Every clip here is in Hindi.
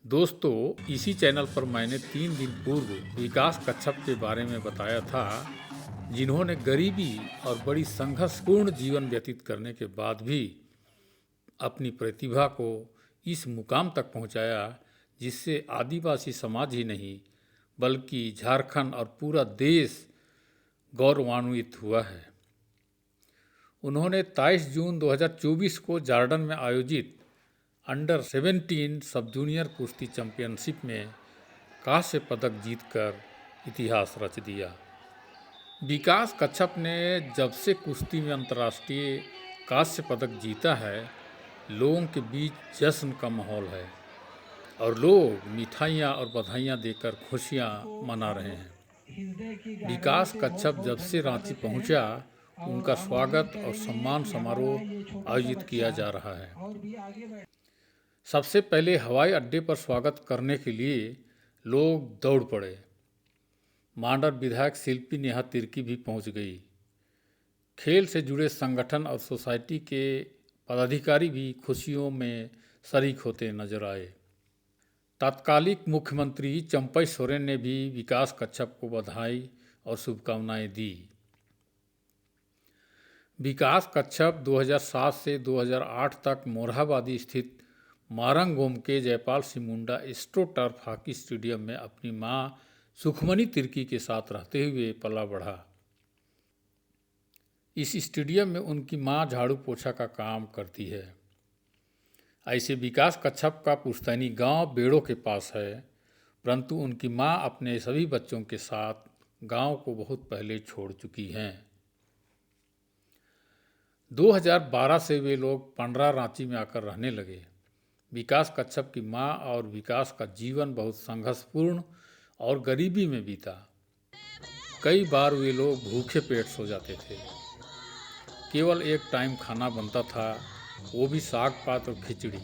दोस्तों, इसी चैनल पर मैंने 3 दिन पूर्व विकास कच्छप के बारे में बताया था, जिन्होंने गरीबी और बड़ी संघर्षपूर्ण जीवन व्यतीत करने के बाद भी अपनी प्रतिभा को इस मुकाम तक पहुंचाया जिससे आदिवासी समाज ही नहीं बल्कि झारखंड और पूरा देश गौरवान्वित हुआ है। उन्होंने 23 जून 2024 को जॉर्डन में आयोजित अंडर 17 सब जूनियर कुश्ती चैंपियनशिप में कांस्य पदक जीतकर इतिहास रच दिया। विकास कच्छप ने जब से कुश्ती में अंतर्राष्ट्रीय कांस्य पदक जीता है, लोगों के बीच जश्न का माहौल है और लोग मिठाइयाँ और बधाइयाँ देकर खुशियाँ मना रहे हैं। विकास कच्छप जब से रांची पहुंचा, उनका स्वागत और सम्मान समारोह आयोजित किया जा रहा है। सबसे पहले हवाई अड्डे पर स्वागत करने के लिए लोग दौड़ पड़े। मांडर विधायक शिल्पी नेहा तिर्की भी पहुंच गई। खेल से जुड़े संगठन और सोसाइटी के पदाधिकारी भी खुशियों में शरीक होते नजर आए। तत्कालिक मुख्यमंत्री चंपई सोरेन ने भी विकास कच्छप को बधाई और शुभकामनाएं दी। विकास कच्छप 2007 से 2008 तक मोरहाबादी स्थित मारंगोम के Jaipal Singh Munda astro turf hockey stadium में अपनी मां सुखमनी तिर्की के साथ रहते हुए पला बढ़ा। इस स्टेडियम में उनकी मां झाड़ू पोछा का काम करती है। ऐसे विकास कच्छप का पुश्तैनी गांव बेड़ो के पास है, परंतु उनकी मां अपने सभी बच्चों के साथ गांव को बहुत पहले छोड़ चुकी हैं। 2012 से वे लोग पंडरा रांची में आकर रहने लगे। विकास कच्छप की मां और विकास का जीवन बहुत संघर्षपूर्ण और गरीबी में बीता। कई बार वे लोग भूखे पेट सो जाते थे। केवल एक टाइम खाना बनता था, वो भी साग पात और खिचड़ी।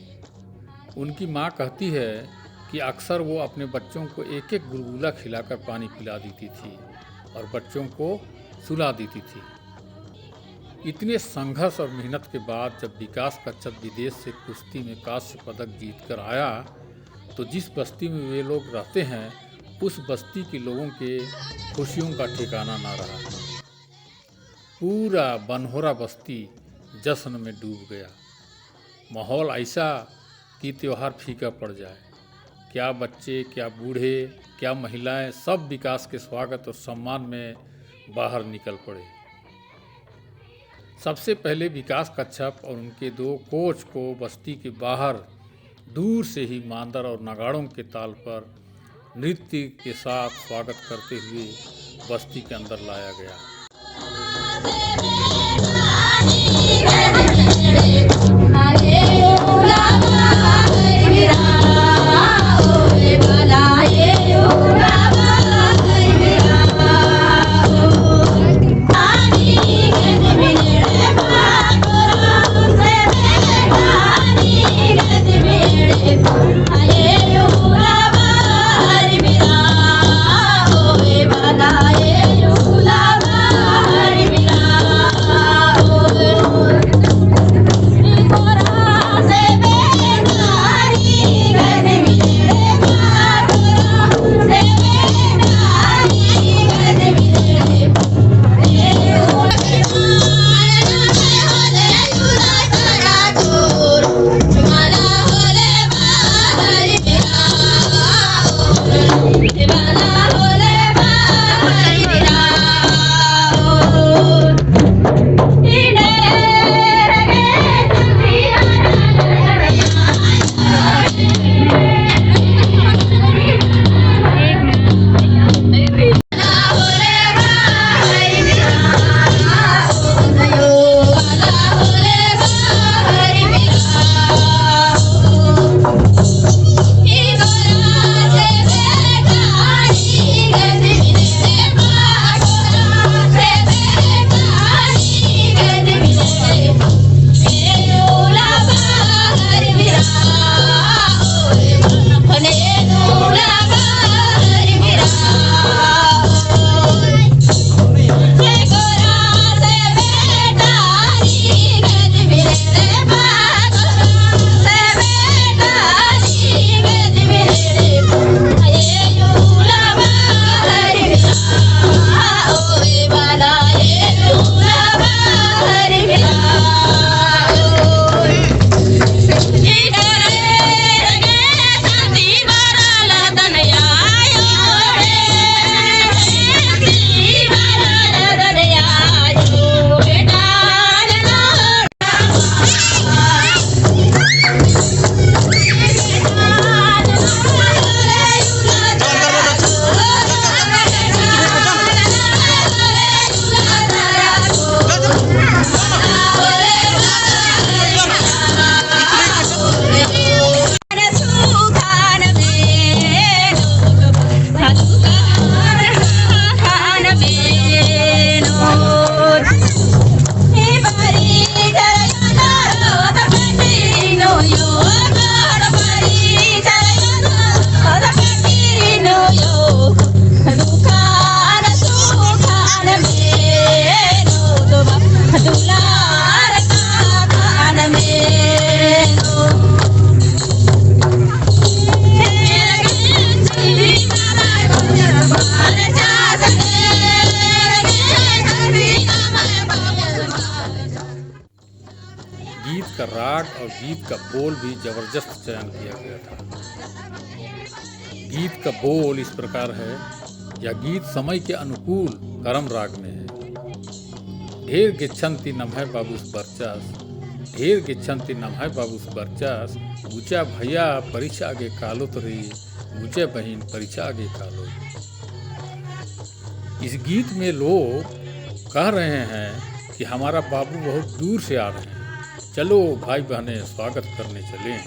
उनकी मां कहती है कि अक्सर वो अपने बच्चों को एक एक गुलगुला खिलाकर पानी पिला देती थी और बच्चों को सुला देती थी। इतने संघर्ष और मेहनत के बाद जब विकास कच्छप विदेश से कुश्ती में कांस्य पदक जीतकर आया, तो जिस बस्ती में वे लोग रहते हैं, उस बस्ती के लोगों के खुशियों का ठिकाना ना रहा। पूरा बनहोरा बस्ती जश्न में डूब गया। माहौल ऐसा कि त्योहार फीका पड़ जाए। क्या बच्चे, क्या बूढ़े, क्या महिलाएं, सब विकास के स्वागत और सम्मान में बाहर निकल पड़े। सबसे पहले विकास कच्छप और उनके 2 कोच को बस्ती के बाहर दूर से ही मांदर और नगाड़ों के ताल पर नृत्य के साथ स्वागत करते हुए बस्ती के अंदर लाया गया। राग और गीत का बोल भी जबरदस्त चयन किया गया था। गीत का बोल इस प्रकार है, यह गीत समय के अनुकूल करम राग में है। ढेर गिच्छन्ति नमः बाबूस बरचास, ढेर गिच्छन्ति नमः बाबूस बरचास, ऊंचा भैया परीक्षा आगे कालो तो रही, ऊंचे बहन परीक्षा आगे कालो। इस गीत में लोग कह रहे हैं कि हमारा बाबू बहुत दूर से आ रहे हैं, चलो भाई बहनें स्वागत करने चलें।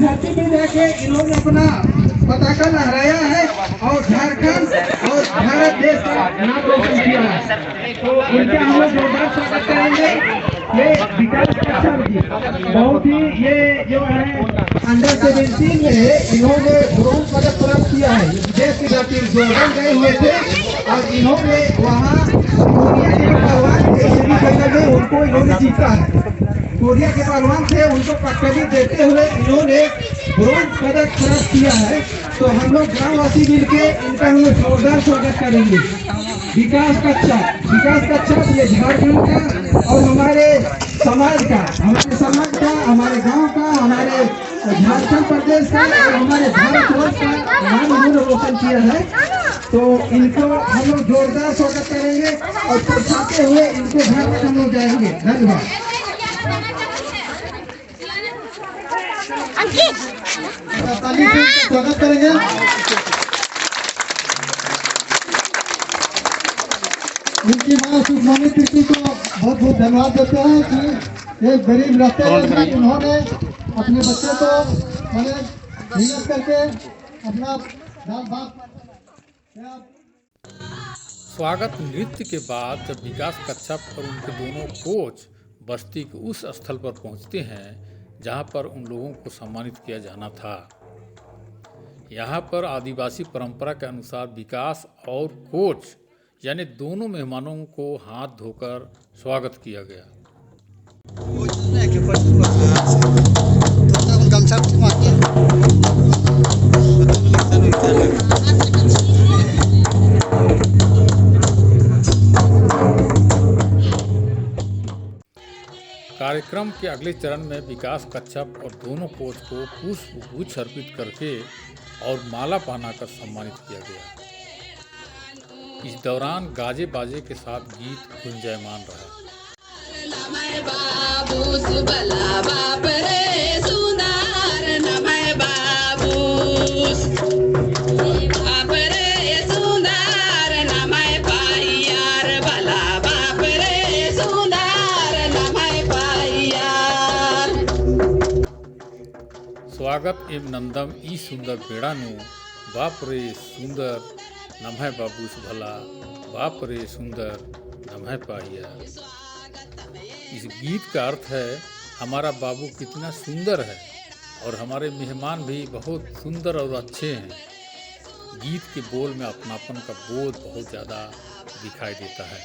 धरती पे जाके इन्होंने अपना पताका लहराया है और झारखंड और भारत देश का नाम रोशन किया है। तो उनका हम लोग जोरदार स्वागत करेंगे। ये विकास कच्छप जी बहुत ही ये जो है अंडर 17 में इन्होंने ब्रोंज पदक प्राप्त किया है। देश के खातिर जोर्डन गए हुए थे और इन्होंने वहाँ कोरिया के पहलवान के सेमीफाइनल में उनको इन्होंने जीता है। कोरिया के पहलवान थे, उनको टक्कर देते हुए इन्होंने ब्रोंज पदक प्राप्त किया है। तो हम लोग ग्रामवासी मिलके इनका हम लोग जोरदार स्वागत करेंगे। विकास कच्छप ये झारखंड का और हमारे समाज का, हमारे गांव का, हमारे झारखंड प्रदेश का और हमारे भारतवर्ष का नाम इन्होंने रोशन किया है। तो इनको हम लोग जोरदार स्वागत करेंगे और पहुंचाते हुए इनको घर तक हम लोग जाएंगे। धन्यवाद। स्वागत करेंगे। उनकी माँ सुखमणि तिर्की को बहुत बहुत धन्यवाद देते हैं कि एक गरीब रहते हुए उन्होंने अपने बच्चे को मैंने मेहनत करके अपना स्वागत नृत्य के बाद जब विकास कच्छप और उनके दोनों कोच बस्ती के उस स्थल पर पहुंचते हैं जहां पर उन लोगों को सम्मानित किया जाना था। यहाँ पर आदिवासी परंपरा के अनुसार विकास और कोच यानी दोनों मेहमानों को हाथ धोकर स्वागत किया गया। कार्यक्रम के अगले चरण में विकास कच्छप और दोनों कोच को पुष्पगुच्छ अर्पित करके और माला पहनाकर सम्मानित किया गया। इस दौरान गाजे बाजे के साथ गीत गुंजायमान रहा। स्वागत एवं नंदम ई सुंदर बेड़ानु बाप रे सुंदर नमः बाबूस भला बाप रे सुंदर नमः पाहिया। इस गीत का अर्थ है हमारा बाबू कितना सुंदर है और हमारे मेहमान भी बहुत सुंदर और अच्छे हैं। गीत के बोल में अपनापन का बोध बहुत ज़्यादा दिखाई देता है।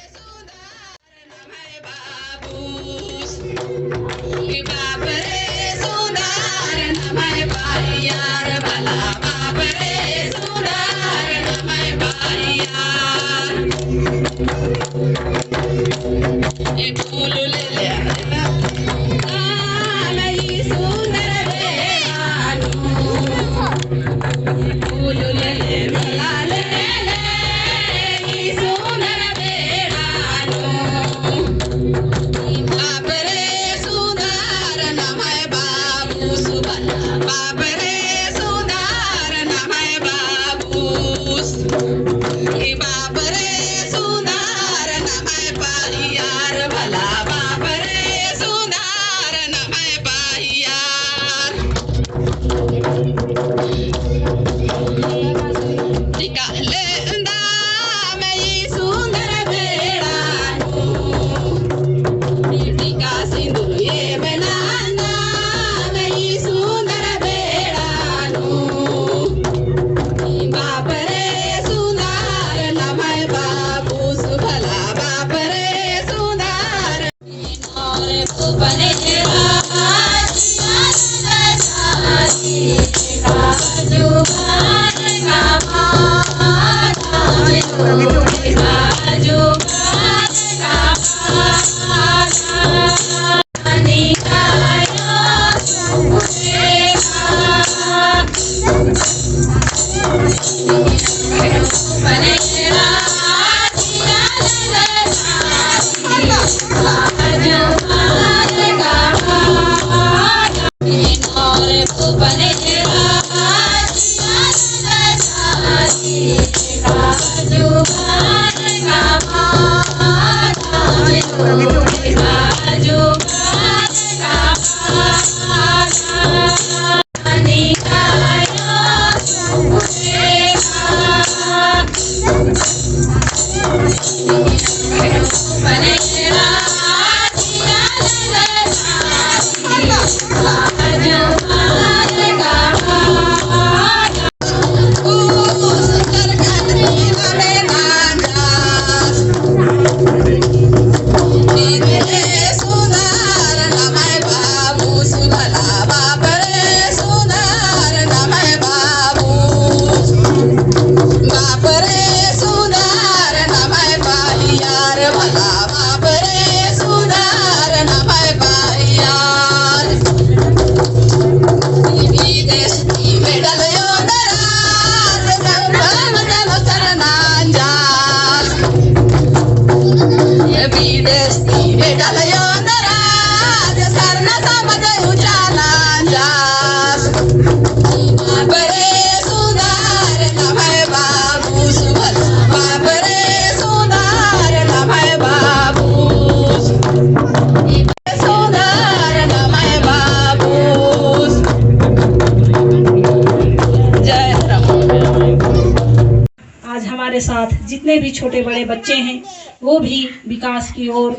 आज हमारे साथ जितने भी छोटे बड़े बच्चे हैं वो भी विकास की ओर,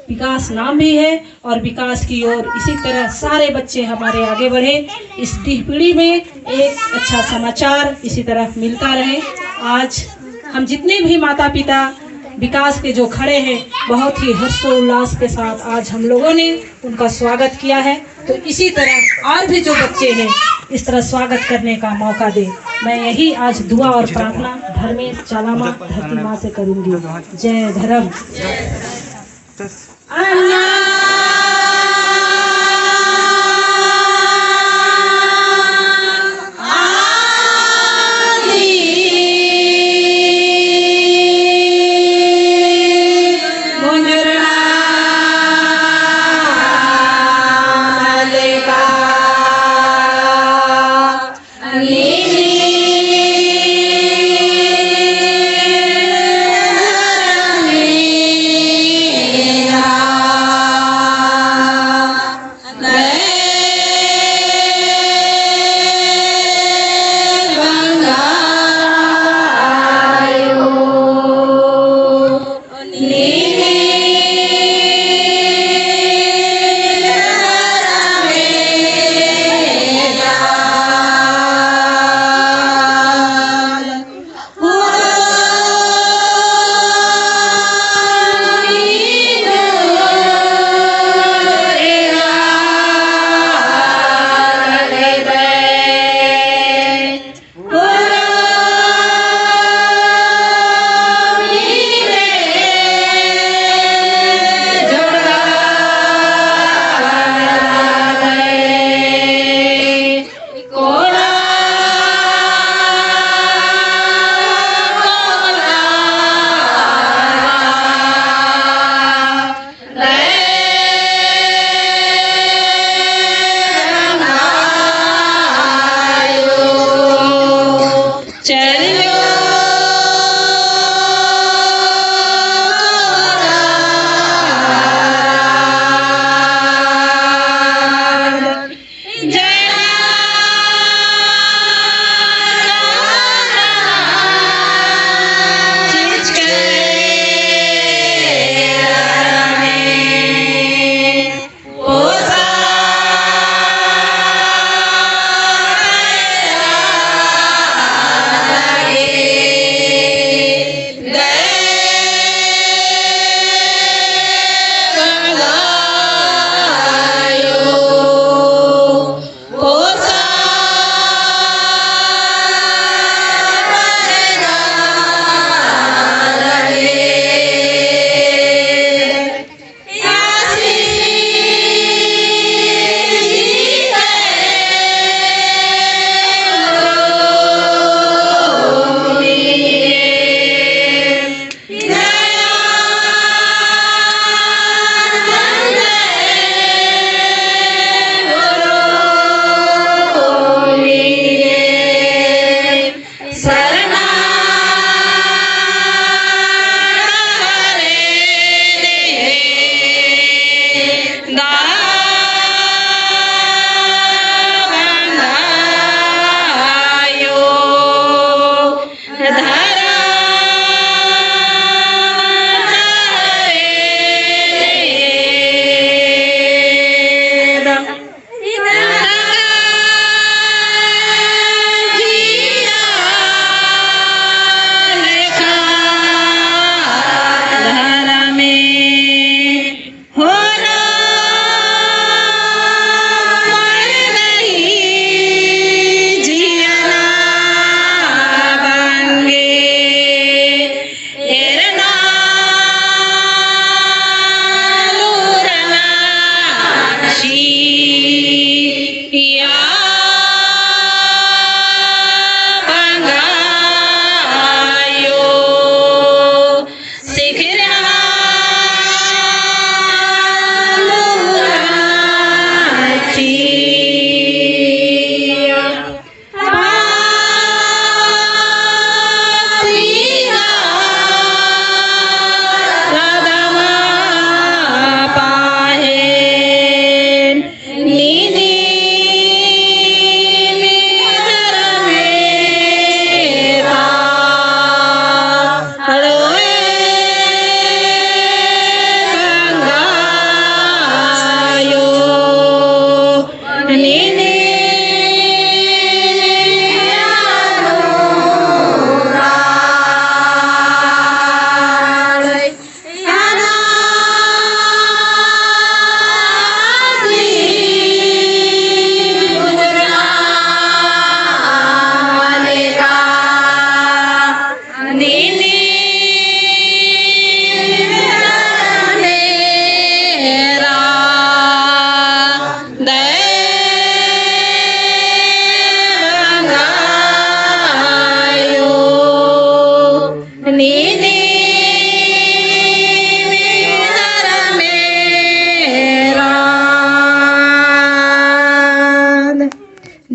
विकास नाम भी है और विकास की ओर इसी तरह सारे बच्चे हमारे आगे बढ़े। इस पीढ़ी में एक अच्छा समाचार इसी तरह मिलता रहे। आज हम जितने भी माता पिता विकास के जो खड़े हैं, बहुत ही हर्षोल्लास के साथ आज हम लोगों ने उनका स्वागत किया है। तो इसी तरह और भी जो बच्चे हैं इस तरह स्वागत करने का मौका दे। मैं यही आज दुआ और प्रार्थना धर्मेश चालामा धरती माँ से करूंगी। जय धर्म।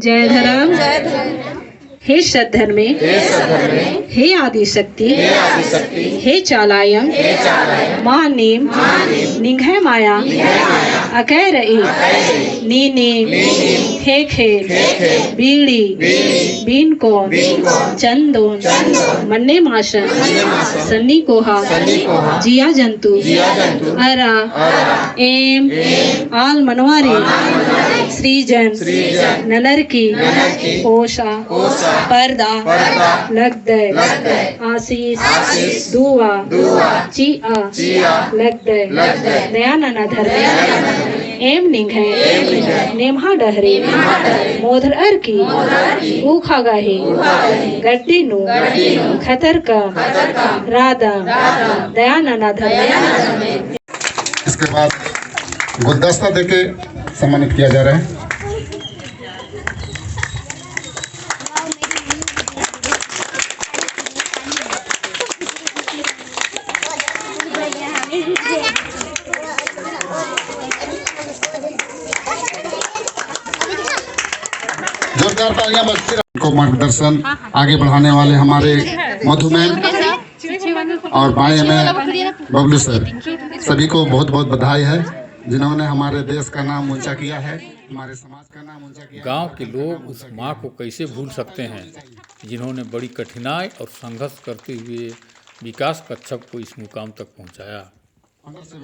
जय धर्म हे सद्धर्म में हे आदि शक्ति हे चालायम माँ नेम निघय माया अकैर नीने खे खेल बीड़ी बीन कोन चंदोन मन्ने माशन सन्नी कोहा जिया जंतु अरा एम आल मनवारी श्रीजन ननर की ओशा पर्दा लगदय आशीष दुआ चिया लगदय दयानना धर्म एम निघय नेमहा डहरे मोधर अर की ऊखा गाहे गड्डी नु खतर का राधा दयानना धर्म। इसके बाद गुलदस्ता देके सम्मानित किया जा रहा है। जोरदार तालियां बजती रहें। को मार्गदर्शन आगे बढ़ाने वाले हमारे मधुमेह और बाएं में बबलू सर, सभी को बहुत बहुत बधाई है जिन्होंने हमारे देश का नाम ऊंचा किया है, हमारे समाज का नाम ऊंचा किया। गांव के लोग उस माँ को कैसे भूल सकते हैं जिन्होंने बड़ी कठिनाई और संघर्ष करते हुए विकास कच्छप को इस मुकाम तक पहुंचाया।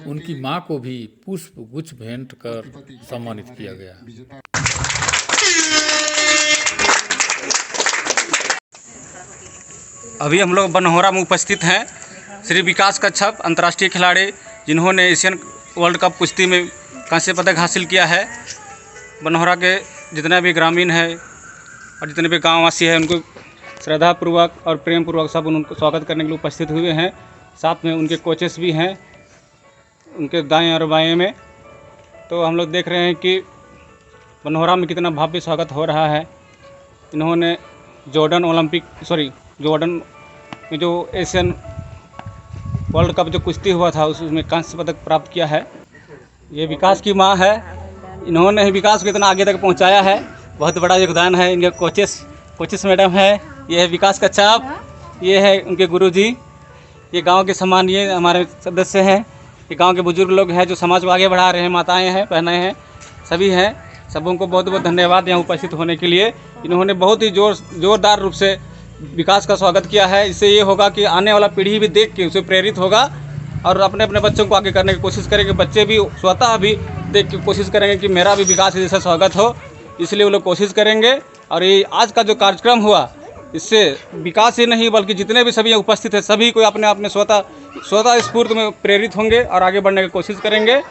उनकी माँ को भी पुष्प गुच्छ भेंट कर सम्मानित किया गया। अभी हम लोग बनहोरा में उपस्थित हैं श्री विकास कच्छप अंतर्राष्ट्रीय खिलाड़ी जिन्होंने एशियन वर्ल्ड कप कुश्ती में कांस्य पदक हासिल किया है। बनहोरा के जितने भी ग्रामीण हैं और जितने भी गाँववासी हैं उनको श्रद्धापूर्वक और प्रेमपूर्वक सब उनको स्वागत करने के लिए उपस्थित हुए हैं। साथ में उनके कोचेस भी हैं उनके दाएं और बाएं में। तो हम लोग देख रहे हैं कि बनहोरा में कितना भव्य स्वागत हो रहा है। इन्होंने जॉर्डन में जो एशियन वर्ल्ड कप जो कुश्ती हुआ था उसमें कांस्य पदक प्राप्त किया है। ये विकास की माँ है, इन्होंने ही विकास को इतना आगे तक पहुंचाया है। बहुत बड़ा योगदान है। इनके कोचेस मैडम है, ये है विकास कच्छप, ये है उनके गुरुजी, ये गांव के सम्मानीय हमारे सदस्य हैं, ये गांव के बुजुर्ग लोग हैं जो समाज को आगे बढ़ा रहे हैं, माताएं हैं, बहनें हैं, सभी हैं। सबों को बहुत बहुत धन्यवाद यहाँ उपस्थित होने के लिए। इन्होंने बहुत ही जोरदार रूप से विकास का स्वागत किया है। इससे ये होगा कि आने वाला पीढ़ी भी देख के उसे प्रेरित होगा और अपने अपने बच्चों को आगे करने की कोशिश करेंगे। बच्चे भी स्वतः भी देख के कोशिश करेंगे कि मेरा भी विकास जैसा स्वागत हो, इसलिए वो लोग कोशिश करेंगे। और ये आज का जो कार्यक्रम हुआ इससे विकास ही नहीं बल्कि जितने भी सभी उपस्थित हैं सभी को अपने आप में स्वतः स्फूर्त में प्रेरित होंगे और आगे बढ़ने की कोशिश करेंगे।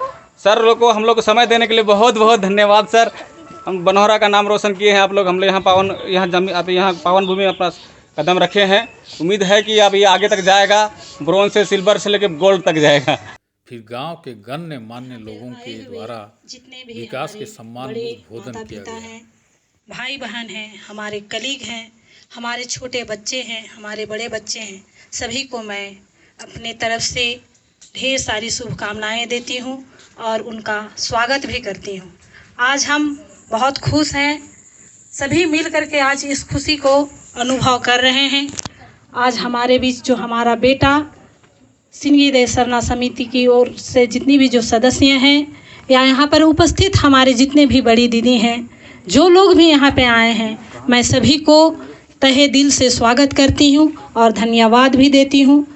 सर लोग को हम लोग को समय देने के लिए बहुत बहुत धन्यवाद सर। हम बनहोरा का नाम रोशन किए हैं आप लोग। हम लोग यहाँ पावन भूमि में अपना कदम रखे हैं। उम्मीद है कि अब ये आगे तक जाएगा, ब्रोंज से सिल्वर से लेकर गोल्ड तक जाएगा। फिर गांव के गण्य मान्य लोगों के द्वारा विकास के सम्मान बोधन किया गया। भाई बहन हैं, हमारे कलीग हैं, हमारे छोटे बच्चे हैं, हमारे बड़े बच्चे हैं, सभी को मैं अपने तरफ से ढेर सारी शुभकामनाएं देती हूं और उनका स्वागत भी करती हूं। आज हम बहुत खुश हैं, सभी मिल करके आज इस खुशी को अनुभव कर रहे हैं। आज हमारे बीच जो हमारा बेटा सिंगी देव सरना समिति की ओर से जितनी भी जो सदस्य हैं या यहाँ पर उपस्थित हमारे जितने भी बड़ी दीदी हैं, जो लोग भी यहाँ पे आए हैं, मैं सभी को तहे दिल से स्वागत करती हूँ और धन्यवाद भी देती हूँ।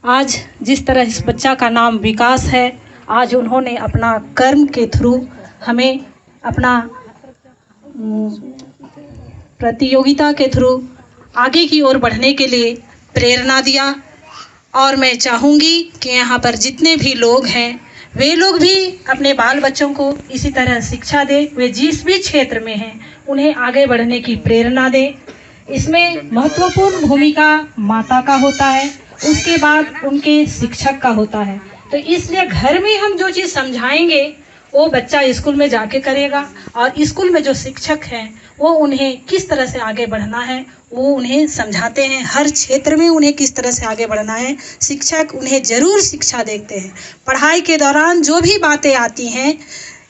आज जिस तरह इस बच्चा का नाम विकास है, आज उन्होंने अपना कर्म के थ्रू हमें अपना प्रतियोगिता के थ्रू आगे की ओर बढ़ने के लिए प्रेरणा दिया। और मैं चाहूँगी कि यहाँ पर जितने भी लोग हैं वे लोग भी अपने बाल बच्चों को इसी तरह शिक्षा दें। वे जिस भी क्षेत्र में हैं उन्हें आगे बढ़ने की प्रेरणा दें। इसमें महत्वपूर्ण भूमिका माता का होता है, उसके बाद उनके शिक्षक का होता है। तो इसलिए घर में हम जो चीज़ समझाएंगे वो बच्चा स्कूल में जाके करेगा और स्कूल में जो शिक्षक हैं वो उन्हें किस तरह से आगे बढ़ना है वो उन्हें समझाते हैं। हर क्षेत्र में उन्हें किस तरह से आगे बढ़ना है शिक्षक उन्हें ज़रूर शिक्षा देते हैं। पढ़ाई के दौरान जो भी बातें आती हैं,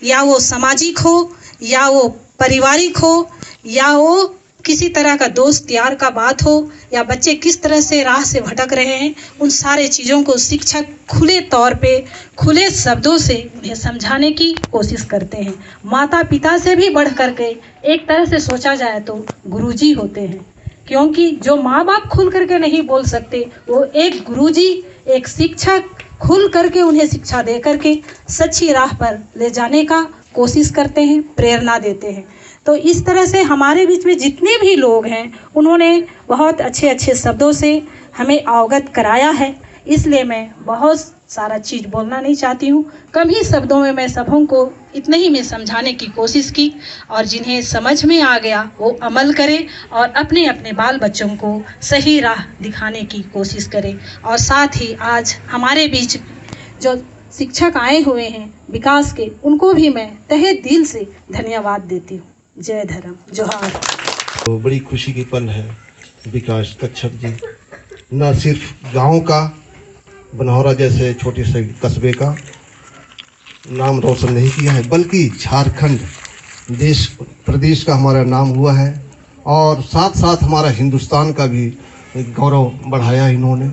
या वो सामाजिक हो, या वो पारिवारिक हो, या वो किसी तरह का दोस्त यार का बात हो या बच्चे किस तरह से राह से भटक रहे हैं, उन सारे चीज़ों को शिक्षक खुले तौर पे खुले शब्दों से उन्हें समझाने की कोशिश करते हैं। माता पिता से भी बढ़ कर के एक तरह से सोचा जाए तो गुरुजी होते हैं, क्योंकि जो माँ बाप खुल करके नहीं बोल सकते वो एक गुरुजी, एक शिक्षक खुल करके उन्हें शिक्षा दे करके सच्ची राह पर ले जाने का कोशिश करते हैं, प्रेरणा देते हैं। तो इस तरह से हमारे बीच में जितने भी लोग हैं उन्होंने बहुत अच्छे अच्छे शब्दों से हमें अवगत कराया है, इसलिए मैं बहुत सारा चीज़ बोलना नहीं चाहती हूँ। कम ही शब्दों में मैं सबों को इतने ही में समझाने की कोशिश की, और जिन्हें समझ में आ गया वो अमल करें और अपने अपने बाल बच्चों को सही राह दिखाने की कोशिश करें। और साथ ही आज हमारे बीच जो शिक्षक आए हुए हैं विकास के, उनको भी मैं तहे दिल से धन्यवाद देती हूँ। जय धर्म, जोहार। तो बड़ी खुशी की पल है, विकास कच्छप जी न सिर्फ गांव का, बनौरा जैसे छोटे से कस्बे का नाम रोशन नहीं किया है, बल्कि झारखंड देश प्रदेश का हमारा नाम हुआ है, और साथ साथ हमारा हिंदुस्तान का भी गौरव बढ़ाया इन्होंने।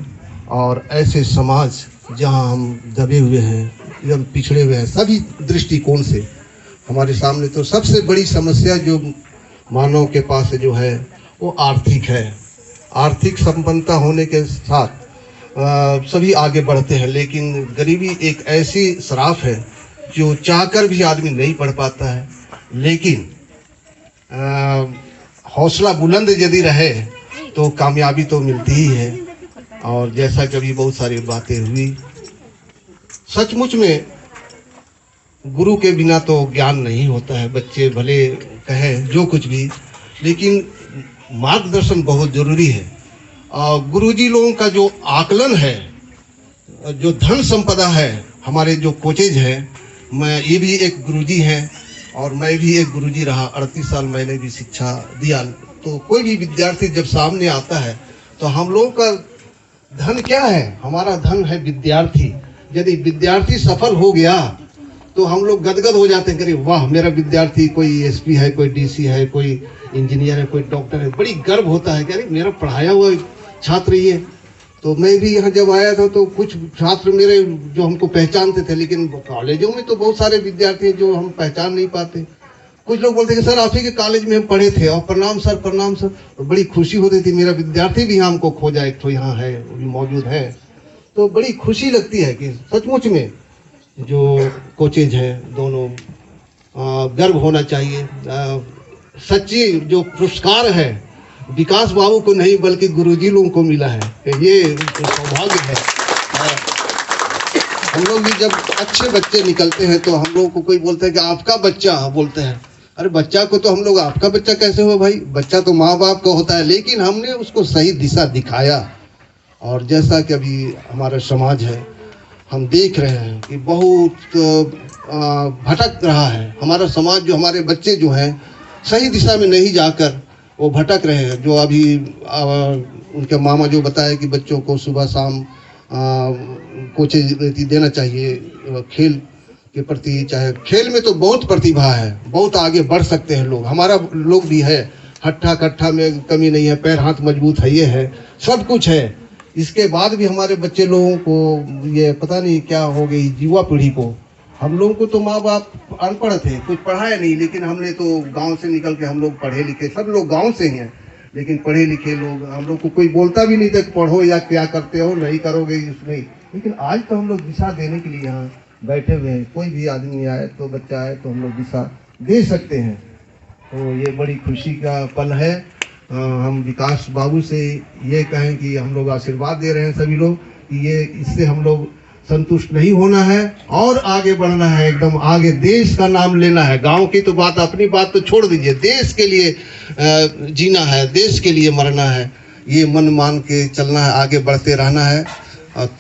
और ऐसे समाज जहां हम दबे हुए हैं, एकदम पिछड़े हुए हैं सभी दृष्टिकोण से, हमारे सामने तो सबसे बड़ी समस्या जो मानव के पास जो है वो आर्थिक है। आर्थिक संपन्नता होने के साथ सभी आगे बढ़ते हैं, लेकिन गरीबी एक ऐसी श्राप है जो चाहकर भी आदमी नहीं पढ़ पाता है। लेकिन हौसला बुलंद यदि रहे तो कामयाबी तो मिलती ही है। और जैसा कि अभी बहुत सारी बातें हुई, सचमुच में गुरु के बिना तो ज्ञान नहीं होता है। बच्चे भले कहें जो कुछ भी, लेकिन मार्गदर्शन बहुत जरूरी है। गुरुजी लोगों का जो आकलन है, जो धन संपदा है, हमारे जो कोचेज हैं, मैं ये भी एक गुरुजी हैं और मैं भी एक गुरुजी रहा। 38 साल मैंने भी शिक्षा दिया। तो कोई भी विद्यार्थी जब सामने आता है तो हम लोगों का धन क्या है? हमारा धन है विद्यार्थी। यदि विद्यार्थी सफल हो गया तो हम लोग गदगद हो जाते हैं, करें वाह मेरा विद्यार्थी कोई एसपी है, कोई डीसी है, कोई इंजीनियर है, कोई डॉक्टर है। बड़ी गर्व होता है कि अरे मेरा पढ़ाया हुआ छात्र ये। तो मैं भी यहाँ जब आया था तो कुछ छात्र मेरे जो हमको पहचानते थे, लेकिन कॉलेजों में तो बहुत सारे विद्यार्थी हैं जो हम पहचान नहीं पाते। कुछ लोग बोलते कि सर आप ही के कॉलेज में हम पढ़े थे, और प्रणाम सर प्रणाम सर। तो बड़ी खुशी होती थी मेरा विद्यार्थी भी हमको खोजा, एक तो यहाँ है, वो भी मौजूद है। तो बड़ी खुशी लगती है कि सचमुच में जो कोचेज हैं दोनों, गर्व होना चाहिए। सच्ची जो पुरस्कार है विकास बाबू को नहीं बल्कि गुरुजी लोगों को मिला है, ये सौभाग्य है। हम लोग भी जब अच्छे बच्चे निकलते हैं तो हम लोग को कोई बोलता है कि आपका बच्चा, बोलते हैं अरे बच्चा को तो हम लोग आपका बच्चा कैसे हुआ भाई, बच्चा तो माँ बाप का होता है। लेकिन हमने उसको सही दिशा दिखाया। और जैसा कि अभी हमारा समाज है, हम देख रहे हैं कि बहुत भटक रहा है हमारा समाज। जो हमारे बच्चे जो हैं सही दिशा में नहीं जाकर वो भटक रहे हैं। जो अभी उनके मामा जो बताया कि बच्चों को सुबह शाम कोचेज देना चाहिए खेल के प्रति। चाहे खेल में तो बहुत प्रतिभा है, बहुत आगे बढ़ सकते हैं लोग। हमारा लोग भी है, हट्ठा कट्ठा में कमी नहीं है, पैर हाथ मजबूत है, ये है, सब कुछ है। इसके बाद भी हमारे बच्चे लोगों को ये पता नहीं क्या हो गई युवा पीढ़ी को। हम लोगों को तो माँ बाप अनपढ़ थे, कुछ पढ़ाया नहीं, लेकिन हमने तो गांव से निकल के हम लोग पढ़े लिखे, सब लोग गांव से ही हैं, लेकिन पढ़े लिखे लोग। हम लोग को कोई बोलता भी नहीं था कि पढ़ो या क्या करते हो, नहीं करोगे नहीं। लेकिन आज तो हम लोग दिशा देने के लिए यहाँ बैठे हुए हैं। कोई भी आदमी आए तो बच्चा आए तो हम लोग दिशा दे सकते हैं। तो ये बड़ी खुशी का पल है। हम विकास बाबू से ये कहें कि हम लोग आशीर्वाद दे रहे हैं सभी लोग कि ये इससे हम लोग संतुष्ट नहीं होना है और आगे बढ़ना है, एकदम आगे देश का नाम लेना है। गांव की तो बात, अपनी बात तो छोड़ दीजिए, देश के लिए जीना है, देश के लिए मरना है। ये मन मान के चलना है, आगे बढ़ते रहना है।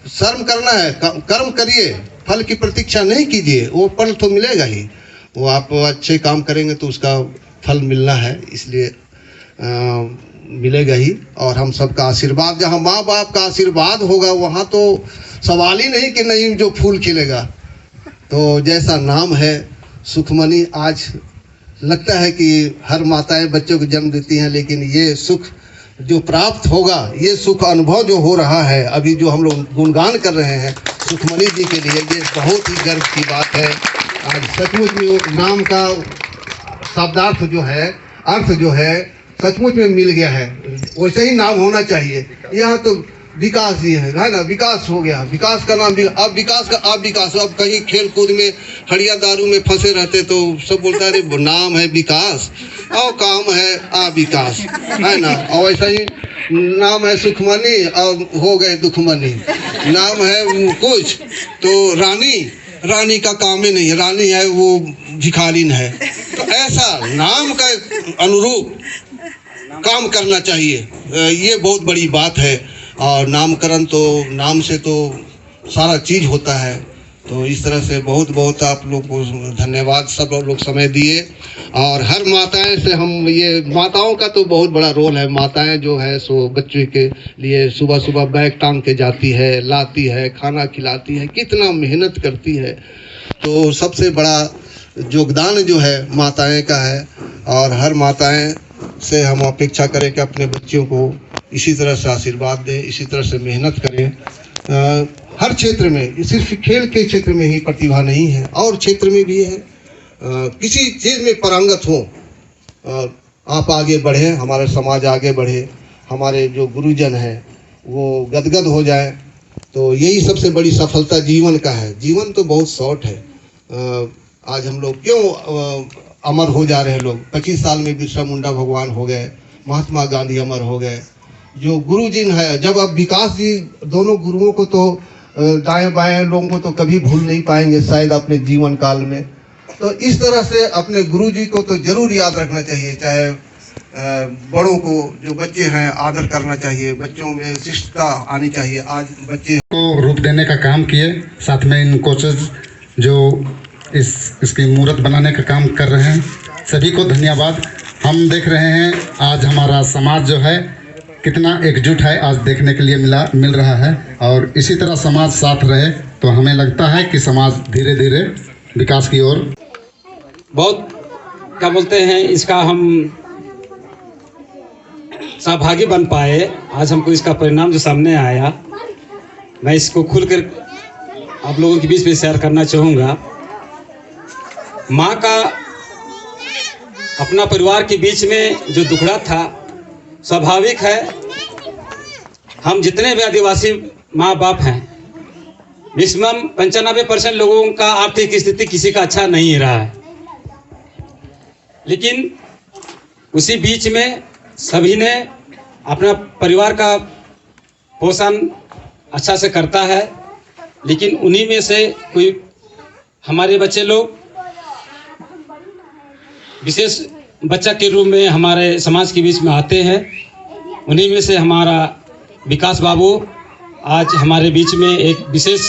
शर्म करना है, कर्म करिए, फल की प्रतीक्षा नहीं कीजिए, वो फल तो मिलेगा ही। वो आप अच्छे काम करेंगे तो उसका फल मिलना है, इसलिए मिलेगा ही। और हम सबका आशीर्वाद, जहाँ माँ बाप का आशीर्वाद होगा वहाँ तो सवाल ही नहीं कि नहीं जो फूल खिलेगा। तो जैसा नाम है सुखमणि, आज लगता है कि हर माताएं बच्चों को जन्म देती हैं, लेकिन ये सुख जो प्राप्त होगा, ये सुख अनुभव जो हो रहा है, अभी जो हम लोग गुणगान कर रहे हैं सुखमणि जी के लिए, ये बहुत ही गर्व की बात है। आज सचमुच में वो नाम का शब्दार्थ जो है, अर्थ जो है सचमुच में मिल गया है। वैसे ही नाम होना चाहिए। यहाँ तो विकास जी है ना, विकास हो गया, विकास का नाम। अब विकास का अब विकास, अब कहीं खेल कूद में हड़िया दारू में फंसे रहते तो सब बोलता है अरे नाम है विकास और काम है विकास, है ना। और वैसा ही नाम है सुखमणि और हो गए दुखमणि। नाम है कुछ तो रानी का काम ही नहीं है, रानी है वो भिखारिन है। तो ऐसा नाम का अनुरूप काम करना चाहिए, ये बहुत बड़ी बात है। और नामकरण तो नाम से तो सारा चीज होता है। तो इस तरह से बहुत बहुत आप लोग को धन्यवाद, सब लोग समय दिए। और हर माताएं से हम, ये माताओं का तो बहुत बड़ा रोल है। माताएं जो है सो बच्चे के लिए सुबह सुबह बैग टांग के जाती है, लाती है, खाना खिलाती है, कितना मेहनत करती है। तो सबसे बड़ा योगदान जो है माताएं का है। और हर माताएं से हम अपेक्षा करें कि अपने बच्चों को इसी तरह से आशीर्वाद दें, इसी तरह से मेहनत करें। हर क्षेत्र में, सिर्फ खेल के क्षेत्र में ही प्रतिभा नहीं है, और क्षेत्र में भी है। किसी चीज़ में पारंगत हो, आप आगे बढ़ें, हमारा समाज आगे बढ़े, हमारे जो गुरुजन हैं वो गदगद हो जाए, तो यही सबसे बड़ी सफलता जीवन का है। जीवन तो बहुत शॉर्ट है। आज हम लोग क्यों अमर हो जा रहे हैं लोग। 25 साल में बिरसा मुंडा भगवान हो गए, महात्मा गांधी अमर हो गए। जो गुरुजिन है, जब अब विकास जी दोनों गुरुओं को तो दाएं बाएं लोगों को तो कभी भूल नहीं पाएंगे शायद अपने जीवन काल में। तो इस तरह से अपने गुरुजी को तो जरूर याद रखना चाहिए। चाहे बड़ों को, जो बच्चे हैं, आदर करना चाहिए, बच्चों में शिष्टता आनी चाहिए। आज बच्चे को रूप देने का काम किए, साथ में इन कोचेज जो इसकी मूर्त बनाने का काम कर रहे हैं, सभी को धन्यवाद। हम देख रहे हैं आज हमारा समाज जो है कितना एकजुट है, आज देखने के लिए मिल रहा है। और इसी तरह समाज साथ रहे तो हमें लगता है कि समाज धीरे धीरे विकास की ओर बहुत क्या बोलते हैं, इसका हम सहभागी बन पाए। आज हमको इसका परिणाम जो सामने आया, मैं इसको खुलकर आप लोगों के बीच में शेयर करना चाहूँगा। माँ का अपना परिवार के बीच में जो दुखड़ा था, स्वाभाविक है। हम जितने भी आदिवासी माँ बाप हैं, मैक्सिमम 95% लोगों का आर्थिक स्थिति किसी का अच्छा नहीं रहा है, लेकिन उसी बीच में सभी ने अपना परिवार का पोषण अच्छा से करता है। लेकिन उन्हीं में से कोई हमारे बच्चे लोग विशेष बच्चा के रूप में हमारे समाज के बीच में आते हैं। उन्हीं में से हमारा विकास बाबू आज हमारे बीच में एक विशेष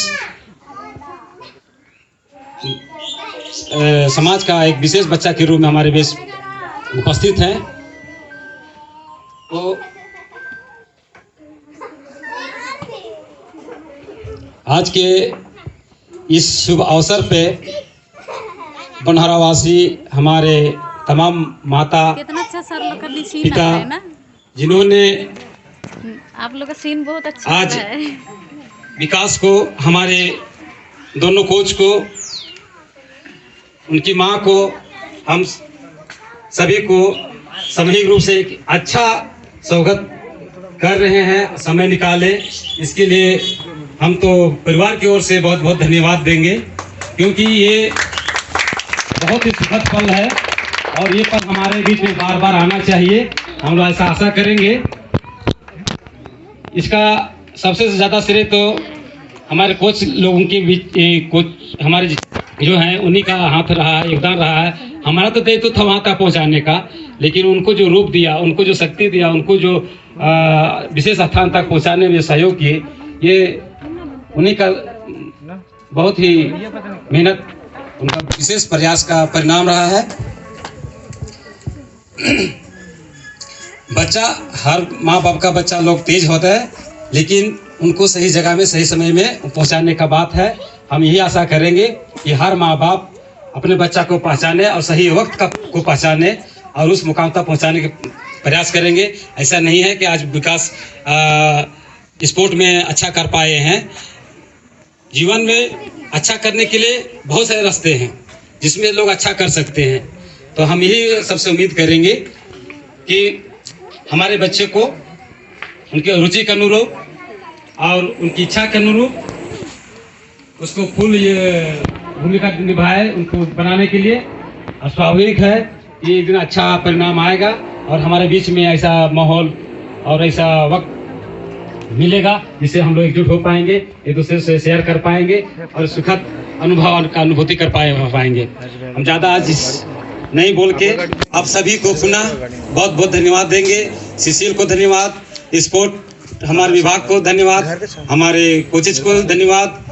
समाज का एक विशेष बच्चा के रूप में हमारे बीच उपस्थित हैं। तो आज के इस शुभ अवसर पे बनहरावासी हमारे तमाम माता कितना अच्छा सर लोग का सीन पिता है ना, जिन्होंने आप लोग का सीन बहुत अच्छा आज है। विकास को, हमारे दोनों कोच को, उनकी माँ को, हम सभी को सामूहिक रूप से एक अच्छा स्वागत कर रहे हैं। समय निकाले इसके लिए हम तो परिवार की ओर से बहुत बहुत धन्यवाद देंगे, क्योंकि ये बहुत ही सुखद पल है और ये पल हमारे बीच में बार बार आना चाहिए। हम लोग ऐसा आशा करेंगे। इसका सबसे ज़्यादा श्रेय तो हमारे कोच लोगों के बीच, कोच हमारे जो हैं उन्हीं का हाथ रहा है, योगदान रहा है। हमारा तो दायित्व था वहाँ तक पहुँचाने का, लेकिन उनको जो रूप दिया, उनको जो शक्ति दिया, उनको जो विशेष स्थान तक पहुँचाने में सहयोग किए, ये उन्हीं का बहुत ही मेहनत, उनका विशेष प्रयास का परिणाम रहा है। बच्चा, हर माँ बाप का बच्चा लोग तेज होता है, लेकिन उनको सही जगह में सही समय में पहुंचाने का बात है। हम यही आशा करेंगे कि हर माँ बाप अपने बच्चा को पहचाने और सही वक्त को पहचाने और उस मुकाम तक पहुंचाने के प्रयास करेंगे। ऐसा नहीं है कि आज विकास स्पोर्ट में अच्छा कर पाए हैं। जीवन में अच्छा करने के लिए बहुत सारे रास्ते हैं जिसमें लोग अच्छा कर सकते हैं। तो हम यही सबसे उम्मीद करेंगे कि हमारे बच्चे को उनके रुचि के अनुरूप और उनकी इच्छा के अनुरूप उसको फुल ये भूमिका निभाए उनको बनाने के लिए। और स्वाभाविक है कि एक दिन अच्छा परिणाम आएगा और हमारे बीच में ऐसा माहौल और ऐसा वक्त मिलेगा जिससे हम लोग एकजुट हो पाएंगे, एक दूसरे से शेयर कर पाएंगे और सुखद अनुभव का अनुभूति कर पाएंगे। हम ज़्यादा आज नहीं बोल के आप सभी को पुनः बहुत बहुत धन्यवाद देंगे। सुशील को धन्यवाद, स्पोर्ट हमारे विभाग को धन्यवाद, हमारे कोचेज को धन्यवाद।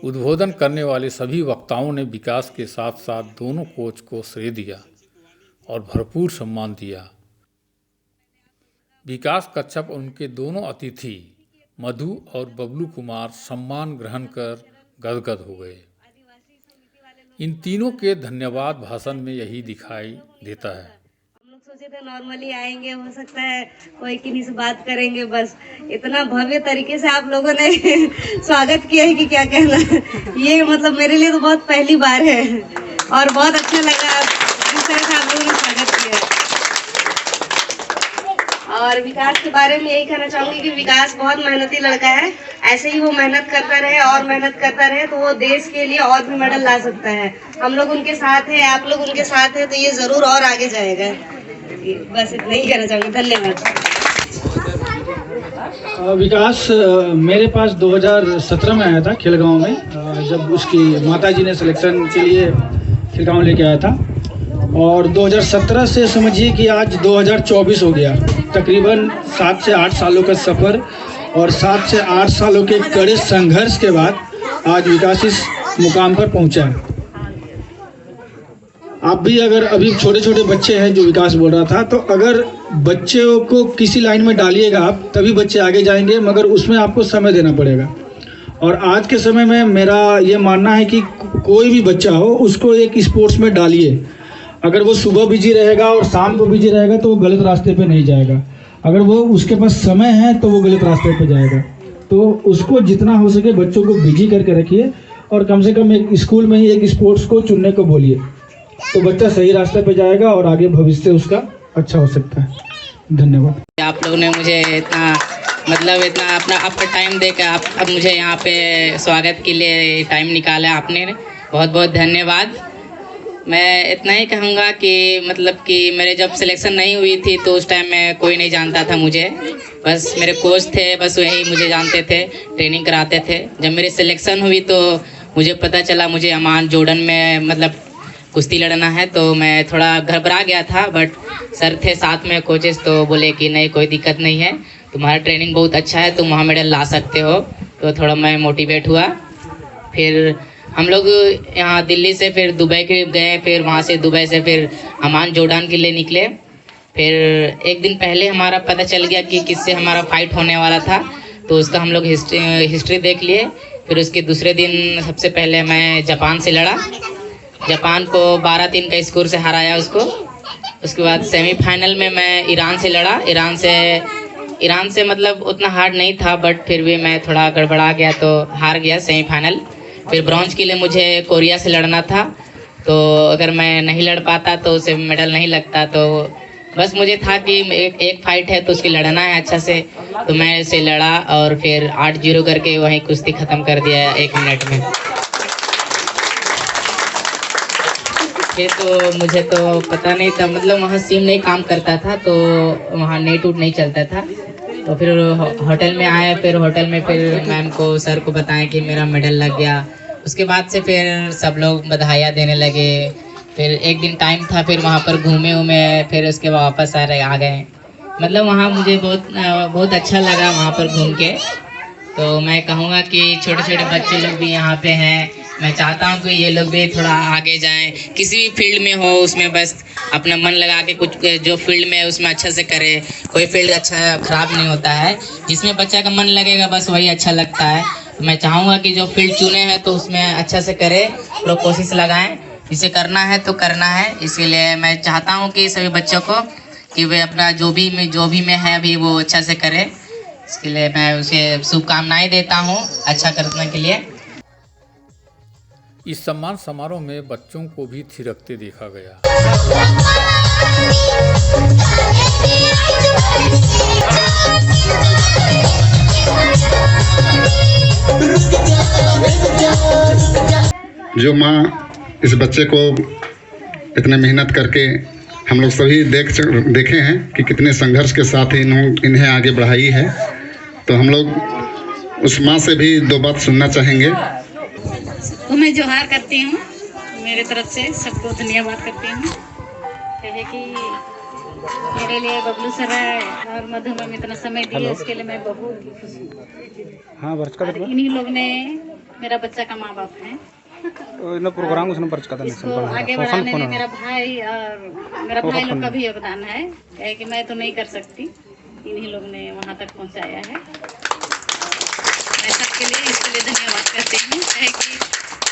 उद्बोधन करने वाले सभी वक्ताओं ने विकास के साथ साथ दोनों कोच को श्रेय दिया और भरपूर सम्मान दिया। विकास कच्छप और उनके दोनों अतिथि मधु और बबलू कुमार सम्मान ग्रहण कर गदगद हो गए। इन तीनों के धन्यवाद भाषण में यही दिखाई देता है। सोचे थे नॉर्मली आएंगे, हो सकता है कोई किन्हीं से बात करेंगे, बस इतना भव्य तरीके से आप लोगों ने स्वागत किया है कि क्या कहना। ये मतलब मेरे लिए तो बहुत पहली बार है और बहुत अच्छा लगा जिस तरह से आप लोगों ने स्वागत किया। और विकास के बारे में यही कहना चाहूंगी कि विकास बहुत मेहनती लड़का है। ऐसे ही वो मेहनत करता रहे और मेहनत करता रहे तो वो देश के लिए और भी मेडल ला सकता है। हम लोग उनके साथ हैं, आप लोग उनके साथ हैं, तो ये जरूर और आगे जाएगा। बस इतना ही कहना चाहूँगी। धन्यवाद। विकास मेरे पास 2017 में आया था खिलगांव में, जब उसकी माताजी ने सिलेक्शन के लिए खिलगांव लेके आया था। और 2017 से समझिए कि आज 2024 हो गया। तकरीबन 7 से 8 सालों का सफ़र और 7 से 8 सालों के कड़े संघर्ष के बाद आज विकास इस मुकाम पर पहुंचा है। आप भी अगर अभी छोटे छोटे बच्चे हैं, जो विकास बोल रहा था, तो अगर बच्चों को किसी लाइन में डालिएगा आप, तभी बच्चे आगे जाएंगे, मगर उसमें आपको समय देना पड़ेगा। और आज के समय में मेरा ये मानना है कि कोई भी बच्चा हो उसको एक स्पोर्ट्स में डालिए। अगर वो सुबह बिजी रहेगा और शाम को बिजी रहेगा तो वो गलत रास्ते पे नहीं जाएगा। अगर वो उसके पास समय है तो वो गलत रास्ते पे जाएगा। तो उसको जितना हो सके बच्चों को बिजी करके रखिए और कम से कम एक स्कूल में ही एक स्पोर्ट्स को चुनने को बोलिए, तो बच्चा सही रास्ते पे जाएगा और आगे भविष्य उसका अच्छा हो सकता है। धन्यवाद। आप लोगों ने मुझे इतना अपना आपका टाइम देकर अब मुझे यहाँ पे स्वागत के लिए टाइम निकाला आपने, बहुत बहुत धन्यवाद। मैं इतना ही कहूँगा कि मेरे जब सिलेक्शन नहीं हुई थी तो उस टाइम में कोई नहीं जानता था मुझे, बस मेरे कोच थे, बस वही मुझे जानते थे, ट्रेनिंग कराते थे। जब मेरी सिलेक्शन हुई तो मुझे पता चला मुझे अमान जोर्डन में कुश्ती लड़ना है, तो मैं थोड़ा घबरा गया था। बट सर थे साथ में कोचेस, तो बोले कि नहीं कोई दिक्कत नहीं है, तुम्हारा ट्रेनिंग बहुत अच्छा है, तुम वहाँ मेडल ला सकते हो। तो थोड़ा मैं मोटिवेट हुआ। फिर हम लोग यहाँ दिल्ली से फिर दुबई के गए, फिर वहाँ से दुबई से फिर अमान जोर्डन के लिए निकले। फिर एक दिन पहले हमारा पता चल गया कि किससे हमारा फाइट होने वाला था, तो उसका हम लोग हिस्ट्री देख लिए। फिर उसके दूसरे दिन सबसे पहले मैं जापान से लड़ा, जापान को 12-3 का स्कोर से हराया उसको। उसके बाद सेमीफाइनल में मैं ईरान से लड़ा। ईरान से उतना हार्ड नहीं था, बट फिर भी मैं थोड़ा गड़बड़ा गया तो हार गया सेमीफाइनल। फिर ब्रॉन्ज के लिए मुझे कोरिया से लड़ना था, तो अगर मैं नहीं लड़ पाता तो उसे मेडल नहीं लगता। तो बस मुझे था कि एक फाइट है तो उसकी लड़ना है अच्छा से, तो मैं इसे लड़ा और फिर 8-0 करके वहीं कुश्ती ख़त्म कर दिया 1 मिनट में। फिर तो मुझे तो पता नहीं था, वहाँ सिम नहीं काम करता था, तो वहाँ नेट उट नहीं चलता था। तो फिर होटल में आया, फिर होटल में फिर मैम को सर को बताया कि मेरा मेडल लग गया। उसके बाद से फिर सब लोग बधाइयाँ देने लगे। फिर एक दिन टाइम था, फिर वहाँ पर घूमे, फिर उसके बाद वापस आ गए। वहाँ मुझे बहुत अच्छा लगा वहाँ पर घूम के। तो मैं कहूँगा कि छोटे छोटे बच्चे लोग भी यहाँ पे हैं, मैं चाहता हूँ कि ये लोग भी थोड़ा आगे जाएं, किसी भी फील्ड में हो उसमें बस अपना मन लगा के कुछ जो फील्ड में है उसमें अच्छा से करे। कोई फील्ड अच्छा ख़राब नहीं होता है, जिसमें बच्चा का मन लगेगा बस वही अच्छा लगता है। तो मैं चाहूँगा कि जो फील्ड चुने हैं तो उसमें अच्छा से करें, पूरा कोशिश लगाएं। इसे करना है तो करना है, इसीलिए मैं चाहता हूँ कि सभी बच्चों को कि वे अपना जो भी में है अभी वो अच्छा से करें। इसके लिए मैं उसे शुभकामनाएं देता हूँ अच्छा करने के लिए। इस सम्मान समारोह में बच्चों को भी थिरकते देखा गया। जो माँ इस बच्चे को इतने मेहनत करके हम लोग सभी देखे हैं कि कितने संघर्ष के साथ इन्हें आगे बढ़ाई है, तो हम लोग उस माँ से भी दो बात सुनना चाहेंगे। तो मैं जोहार करती हूँ, मेरे तरफ से सबको धन्यवाद करती हूँ। कहे कि मेरे लिए बबलू सर और मधु मैम इतना समय दिए, उसके लिए मैं बहुत खुश हूँ। हाँ, और इन्हीं लोग ने मेरा बच्चा का माँ बाप है। प्रोग्राम उसने बर्च का इसको आगे बढ़ाने में मेरा भाई लोग का भी योगदान है। कहे कि मैं तो नहीं कर सकती, इन्हीं लोग ने वहाँ तक पहुँचाया है। मैं सबके लिए इसके लिए धन्यवाद करती हूँ। कहे कि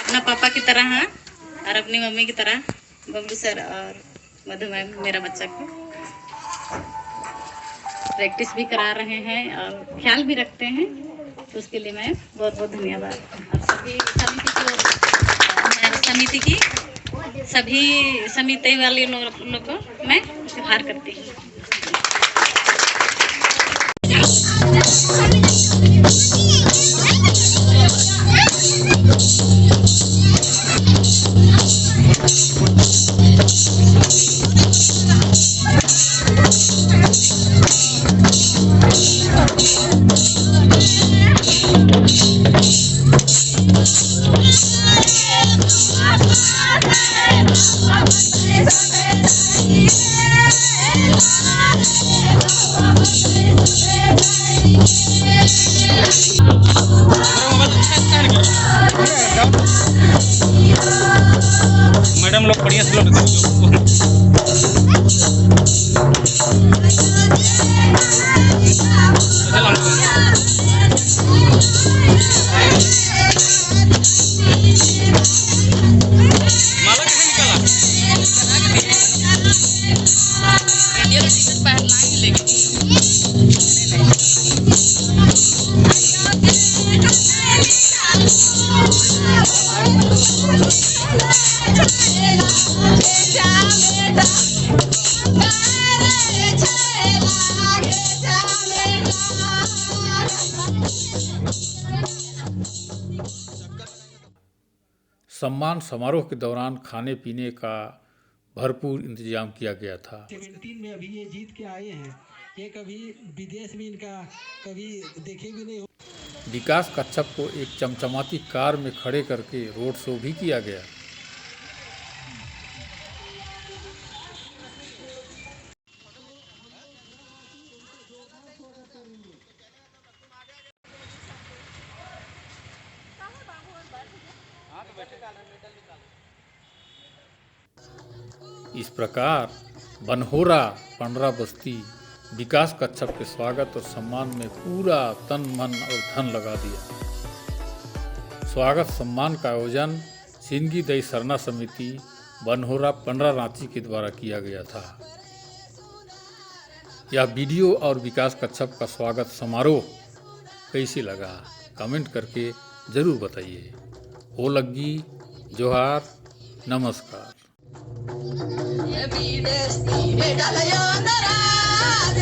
अपना पापा की तरह और अपनी मम्मी की तरह बबलू सर और मधु मैम मेरा बच्चा को प्रैक्टिस भी करा रहे हैं और ख्याल भी रखते हैं, तो उसके लिए मैं बहुत बहुत धन्यवाद। और सभी समिति वाले लोग को मैं जोहार करती हूँ। मैडम लोग बढ़िया से लोग माला कैसे सम्मान समारोह के दौरान खाने पीने का भरपूर इंतजाम किया गया था। 17 में अभी ये जीत के आए हैं, ये कभी विदेश में इनका कभी देखे भी नहीं। विकास कच्छप को एक चमचमाती कार में खड़े करके रोड शो भी किया गया। इस प्रकार बनहोरा पंडरा बस्ती विकास कच्छप के स्वागत और सम्मान में पूरा तन मन और धन लगा दिया। स्वागत सम्मान का आयोजन सिंगी दई सरना समिति बनहोरा पंडरा रांची के द्वारा किया गया था। यह वीडियो और विकास कच्छप का स्वागत समारोह कैसे लगा कमेंट करके ज़रूर बताइए। हो लग्गी, जोहार, नमस्कार।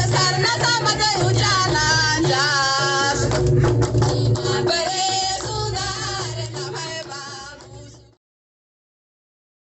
सरना समझ उजाला